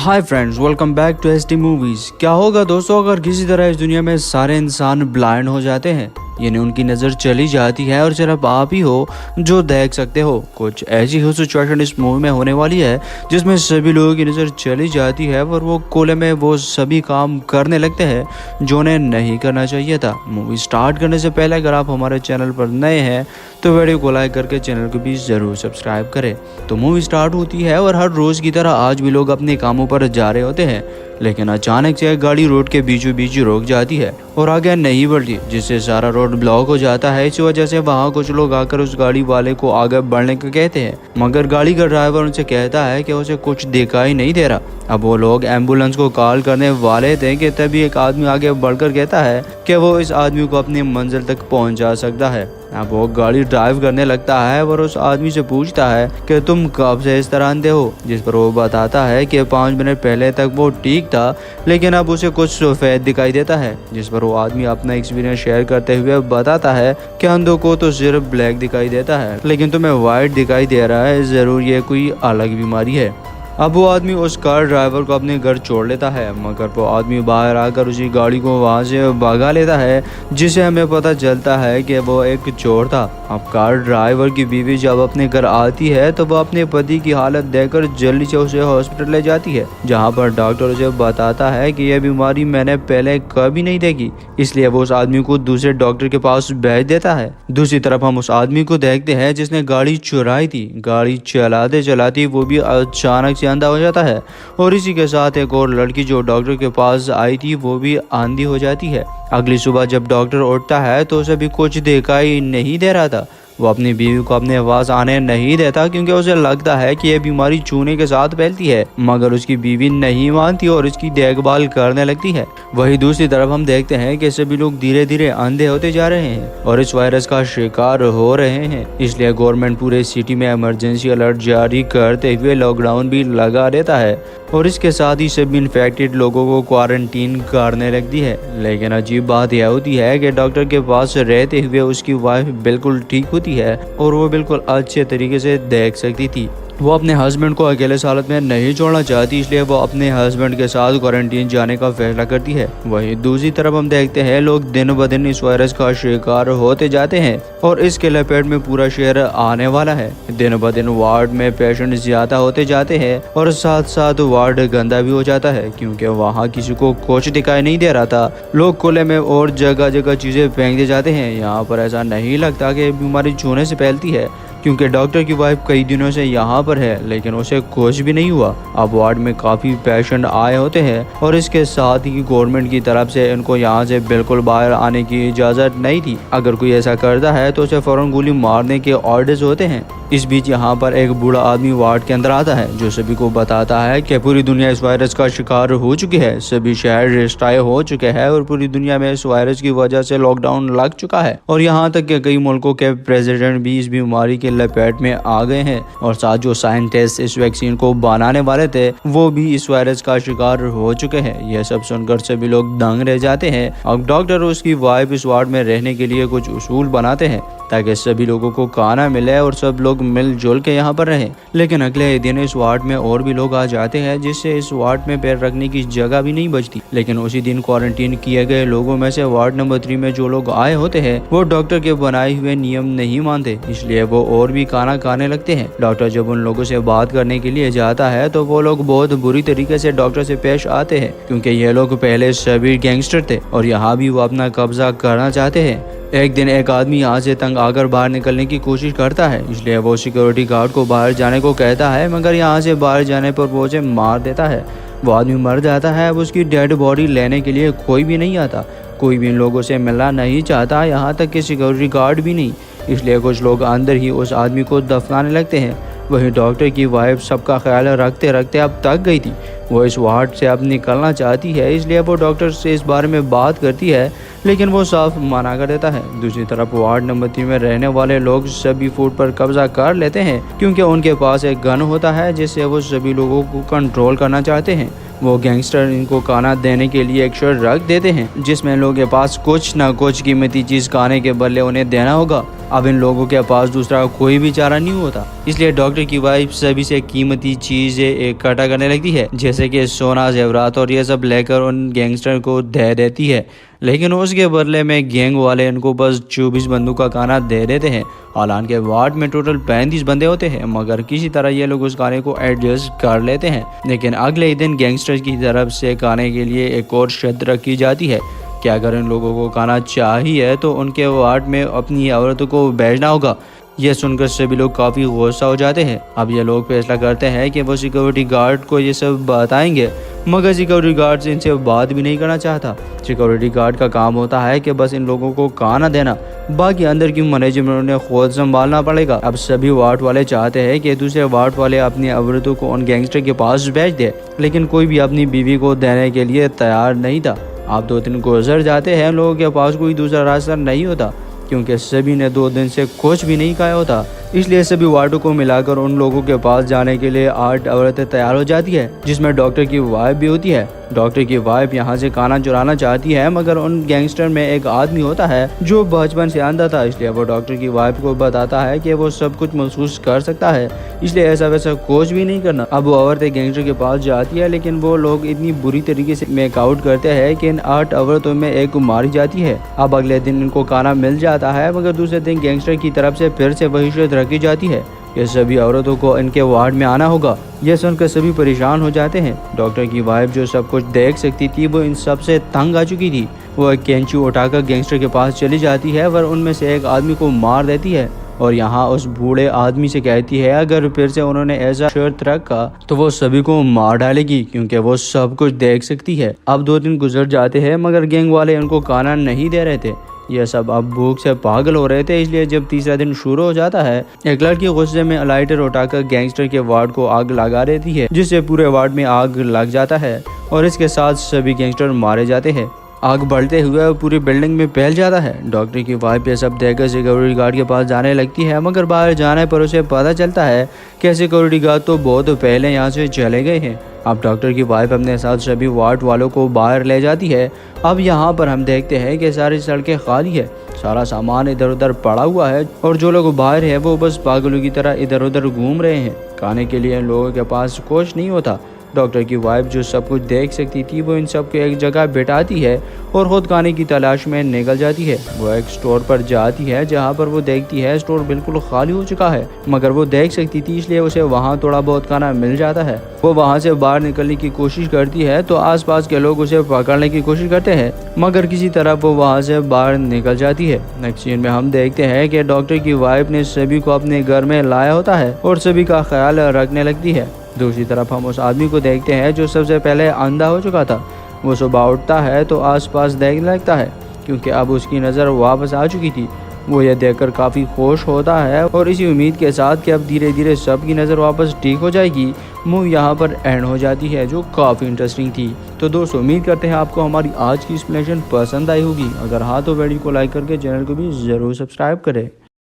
Hi friends, welcome back to ST movies. क्या होगा दोस्तों अगर किसी तरह इस दुनिया में सारे इंसान ब्लाइंड हो जाते हैं, यानी उनकी नज़र चली जाती है और सिर्फ आप ही हो जो देख सकते हो। कुछ ऐसी ही सिचुएशन इस मूवी में होने वाली है जिसमें सभी लोगों की नज़र चली जाती है और वो कोले में वो सभी काम करने लगते हैं जो उन्हें नहीं करना चाहिए था। मूवी स्टार्ट करने से पहले अगर आप हमारे चैनल पर नए हैं तो वीडियो को लाइक करके चैनल को भी ज़रूर सब्सक्राइब करें। तो मूवी स्टार्ट होती है और हर रोज़ की तरह आज भी लोग अपने कामों पर जा रहे होते हैं, लेकिन अचानक से एक गाड़ी रोड के बीचों बीच रुक जाती है और आगे नहीं बढ़ती, जिससे सारा रोड ब्लॉक हो जाता है। इस वजह से वहाँ कुछ लोग आकर उस गाड़ी वाले को आगे बढ़ने को कहते हैं, मगर गाड़ी का ड्राइवर उनसे कहता है कि उसे कुछ दिखाई नहीं दे रहा। अब वो लोग एम्बुलेंस को कॉल करने वाले थे कि तभी एक आदमी आगे बढ़कर कहता है कि वो इस आदमी को अपनी मंजिल तक पहुंचा सकता है। अब वो गाड़ी ड्राइव करने लगता है और उस आदमी से पूछता है कि तुम कब से इस तरह अंधे हो, जिस पर वो बताता है कि 5 मिनट पहले तक वो ठीक था, लेकिन अब उसे कुछ सफ़ेद दिखाई देता है। जिस पर वो आदमी अपना एक्सपीरियंस शेयर करते हुए बताता है कि अंधों को तो सिर्फ ब्लैक दिखाई देता है, लेकिन तुम्हें वाइट दिखाई दे रहा है, ज़रूर ये कोई अलग बीमारी है। अब वो आदमी उस कार ड्राइवर को अपने घर छोड़ लेता है, मगर वो आदमी बाहर आकर उसी गाड़ी को वहाँ से भगा लेता है, जिससे हमें पता चलता है कि वो एक चोर था। अब कार ड्राइवर की बीवी जब अपने घर आती है तो वो अपने पति की हालत देखकर जल्दी से उसे हॉस्पिटल ले जाती है, जहाँ पर डॉक्टर उसे बताता है कि यह बीमारी मैंने पहले कभी नहीं देखी, इसलिए वो उस आदमी को दूसरे डॉक्टर के पास भेज देता है। दूसरी तरफ हम उस आदमी को देखते हैं जिसने गाड़ी चुराई थी। गाड़ी चलाते चलाते वो भी अचानक से अंधा हो जाता है और इसी के साथ एक और लड़की जो डॉक्टर के पास आई थी वो भी अंधी हो जाती है। अगली सुबह जब डॉक्टर उठता है तो उसे भी कुछ दिखाई नहीं दे रहा था। वो अपनी बीवी को अपने पास आने नहीं देता क्योंकि उसे लगता है कि यह बीमारी छूने के साथ फैलती है, मगर उसकी बीवी नहीं मानती और उसकी देखभाल करने लगती है। वही दूसरी तरफ हम देखते हैं कि सभी लोग धीरे धीरे अंधे होते जा रहे हैं और इस वायरस का शिकार हो रहे हैं, इसलिए गवर्नमेंट पूरे सिटी में इमरजेंसी अलर्ट जारी करते हुए लॉकडाउन भी लगा देता है और इसके साथ ही सभी इन्फेक्टेड लोगों को क्वारंटीन करने लगती है। लेकिन अजीब बात यह होती है कि डॉक्टर के पास रहते हुए उसकी वाइफ बिल्कुल ठीक होती है और वो बिल्कुल अच्छे तरीके से देख सकती थी। वो अपने हस्बैंड को अकेले हालत में नहीं छोड़ना चाहती, इसलिए वो अपने हस्बैंड के साथ क्वारंटीन जाने का फैसला करती है। वहीं दूसरी तरफ हम देखते हैं लोग दिन ब दिन इस वायरस का शिकार होते जाते हैं और इसके लपेट में पूरा शहर आने वाला है। दिन ब दिन वार्ड में पेशेंट ज्यादा होते जाते हैं और साथ साथ वार्ड गंदा भी हो जाता है क्योंकि वहाँ किसी को कुछ दिखाई नहीं दे रहा था। लोग खुले में और जगह जगह चीजें फेंकते जाते हैं। यहाँ पर ऐसा नहीं लगता कि बीमारी छूने से फैलती है क्योंकि डॉक्टर की वाइफ कई दिनों से यहाँ पर है, लेकिन उसे कुछ भी नहीं हुआ। अब वार्ड में काफ़ी पेशेंट आए होते हैं और इसके साथ ही गवर्नमेंट की तरफ से इनको यहाँ से बिल्कुल बाहर आने की इजाज़त नहीं थी। अगर कोई ऐसा करता है तो उसे फ़ौरन गोली मारने के ऑर्डर्स होते हैं। इस बीच यहाँ पर एक बूढ़ा आदमी वार्ड के अंदर आता है जो सभी को बताता है कि पूरी दुनिया इस वायरस का शिकार हो चुकी है, सभी शहर रिस्ट्राई हो चुके हैं और पूरी दुनिया में इस वायरस की वजह से लॉकडाउन लग चुका है और यहाँ तक कि कई मुल्कों के प्रेसिडेंट भी इस बीमारी के लपेट में आ गए हैं और साथ जो साइंटिस्ट इस वैक्सीन को बनाने वाले थे वो भी इस वायरस का शिकार हो चुके हैं। यह सब सुनकर सभी लोग दंग रह जाते हैं। अब डॉक्टर और उसकी वाइफ इस वार्ड में रहने के लिए कुछ उसूल बनाते हैं ताकि सभी लोगों को खाना मिले और सब लोग मिलजुल के यहाँ पर रहें। लेकिन अगले दिन इस वार्ड में और भी लोग आ जाते हैं जिससे इस वार्ड में पैर रखने की जगह भी नहीं बचती। लेकिन उसी दिन क्वारंटीन किए गए लोगों में से वार्ड नंबर 3 में जो लोग आए होते हैं वो डॉक्टर के बनाए हुए नियम नहीं मानते, इसलिए वो और भी खाना खाने लगते हैं। डॉक्टर जब उन लोगों से बात करने के लिए जाता है तो वो लोग बहुत बुरी तरीके से डॉक्टर से पेश आते हैं क्योंकि ये लोग पहले सभी गैंगस्टर थे और यहाँ भी वो अपना कब्जा करना चाहते हैं। एक दिन एक आदमी यहाँ से तंग आकर बाहर निकलने की कोशिश करता है, इसलिए वो सिक्योरिटी गार्ड को बाहर जाने को कहता है, मगर यहाँ से बाहर जाने पर वो उसे मार देता है। वो आदमी मर जाता है। अब उसकी डेड बॉडी लेने के लिए कोई भी नहीं आता, कोई भी इन लोगों से मिलना नहीं चाहता, यहाँ तक कि सिक्योरिटी गार्ड भी नहीं, इसलिए कुछ लोग अंदर ही उस आदमी को दफनाने लगते हैं। वहीं डॉक्टर की वाइफ सबका ख्याल रखते रखते अब थक गई थी। वो इस वार्ड से अब निकलना चाहती है, इसलिए वो डॉक्टर से इस बारे में बात करती है, लेकिन वो साफ मना कर देता है। दूसरी तरफ वार्ड नंबर 3 में रहने वाले लोग सभी फूड पर कब्जा कर लेते हैं क्योंकि उनके पास एक गन होता है जिससे वो सभी लोगों को कंट्रोल करना चाहते हैं। वो गैंगस्टर इनको खाना देने के लिए एक शर्त रख देते हैं जिसमें लोगों के पास कुछ ना कुछ कीमती चीज़ खाने के बदले उन्हें देना होगा। अब इन लोगों के पास दूसरा कोई भी चारा नहीं होता, इसलिए डॉक्टर की वाइफ सभी से कीमती चीजें इकट्ठा करने लगती है, जैसे कि सोना, जेवरात और ये सब लेकर उन गैंगस्टर को दे देती है। लेकिन उसके बदले में गैंग वाले इनको बस 24 बंदूक का खाना दे देते हैं। हालांकि वार्ड में टोटल 35 बंदे होते हैं, मगर किसी तरह ये लोग उस खाने को एडजस्ट कर लेते हैं। लेकिन अगले ही दिन गैंगस्टर्स की तरफ से खाने के लिए एक और शर्त रखी जाती है कि अगर इन लोगों को खाना चाहिए तो उनके वार्ड में अपनी औरतों को भेजना होगा। यह सुनकर सभी लोग काफ़ी गुस्सा हो जाते हैं। अब ये लोग फैसला करते हैं कि वो सिक्योरिटी गार्ड को ये सब बताएंगे, मगर सिक्योरिटी गार्ड इनसे बात भी नहीं करना चाहता। सिक्योरिटी गार्ड का काम होता है कि बस इन लोगों को खाना देना, बाकी अंदर की मैनेजमेंट उन्हें खुद संभालना पड़ेगा। अब सभी वार्ड वाले चाहते हैं कि दूसरे वार्ड वाले अपनी औरतों को उन गैंगस्टर के पास भेज दे, लेकिन कोई भी अपनी बीवी को देने के लिए तैयार नहीं था। आप 2 दिन गुजर जाते हैं, लोगों के पास कोई दूसरा रास्ता नहीं होता, क्योंकि सभी ने 2 दिन से कुछ भी नहीं खाया होता। इसलिए सभी वार्डों को मिलाकर उन लोगों के पास जाने के लिए 8 औरतें तैयार हो जाती है, जिसमें डॉक्टर की वाइफ भी होती है। डॉक्टर की वाइफ यहाँ से खाना चुराना चाहती है, मगर उन गैंगस्टर में एक आदमी होता है जो बचपन से अंधा था, इसलिए वो डॉक्टर की वाइफ को बताता है कि वो सब कुछ महसूस कर सकता है, इसलिए ऐसा वैसा कुछ भी नहीं करना। अब वो औरतें गैंगस्टर के पास जाती है, लेकिन वो लोग इतनी बुरी तरीके से मेकआउट करते हैं कि इन 8 औरतों में एक मारी जाती है। अब अगले दिन इनको खाना मिल जाता है, मगर दूसरे दिन गैंगस्टर की तरफ से फिर से वही शर्त रखी जाती है कि सभी औरतों को इनके वार्ड में आना होगा। यह सुनकर सभी परेशान हो जाते हैं। डॉक्टर की वाइफ जो सब कुछ देख सकती थी, वो इन सब से तंग आ चुकी थी। वो एक कैंची उठाकर गैंगस्टर के पास चली जाती है और उनमें से एक आदमी को मार देती है, और यहाँ उस बूढ़े आदमी से कहती है अगर फिर से उन्होंने ऐसा शर्त रखा तो वो सभी को मार डालेगी, क्योंकि वो सब कुछ देख सकती है। अब 2 दिन गुजर जाते हैं, मगर गैंग वाले उनको खाना नहीं दे रहे थे। यह सब अब भूख से पागल हो रहे थे, इसलिए जब तीसरा दिन शुरू हो जाता है, एक लड़की गुस्से में लाइटर उठाकर गैंगस्टर के वार्ड को आग लगा देती है, जिससे पूरे वार्ड में आग लग जाता है और इसके साथ सभी गैंगस्टर मारे जाते हैं। आग बढ़ते हुए पूरी बिल्डिंग में फैल जाता है। डॉक्टर की वाइफ ये सब देखकर सिक्योरिटी गार्ड के पास जाने लगती है, मगर बाहर जाने पर उसे पता चलता है कि सिक्योरिटी गार्ड तो बहुत पहले यहाँ से चले गए हैं। अब डॉक्टर की वाइफ अपने साथ सभी वार्ड वालों को बाहर ले जाती है। अब यहाँ पर हम देखते हैं कि सारी सड़कें खाली है, सारा सामान इधर उधर पड़ा हुआ है, और जो लोग बाहर है वो बस पागलों की तरह इधर उधर घूम रहे हैं। खाने के लिए लोगों के पास कुछ नहीं होता। डॉक्टर की वाइफ जो सब कुछ देख सकती थी, वो इन सबको एक जगह बिठाती है और खुद खाने की तलाश में निकल जाती है। वो एक स्टोर पर जाती है, जहाँ पर वो देखती है स्टोर बिल्कुल खाली हो चुका है, मगर वो देख सकती थी इसलिए उसे वहाँ थोड़ा बहुत खाना मिल जाता है। वो वहाँ से बाहर निकलने की कोशिश करती है तो आसपास के लोग उसे पकड़ने की कोशिश करते हैं, मगर किसी तरह वो वहाँ से बाहर निकल जाती है। नेक्स्ट सीन में हम देखते हैं कि डॉक्टर की वाइफ ने सभी को अपने घर में लाया होता है और सभी का ख्याल रखने लगती है। दूसरी तरफ हम उस आदमी को देखते हैं जो सबसे पहले अंधा हो चुका था। वो सुबह उठता है तो आसपास देखने लगता है, क्योंकि अब उसकी नज़र वापस आ चुकी थी। वो ये देखकर काफ़ी खुश होता है और इसी उम्मीद के साथ कि अब धीरे धीरे सबकी नज़र वापस ठीक हो जाएगी, मूवी यहाँ पर एंड हो जाती है, जो काफ़ी इंटरेस्टिंग थी। तो दोस्तों उम्मीद करते हैं आपको हमारी आज की एक्सप्लेनेशन पसंद आई होगी। अगर हाँ तो वीडियो को लाइक करके चैनल को भी ज़रूर सब्सक्राइब करें।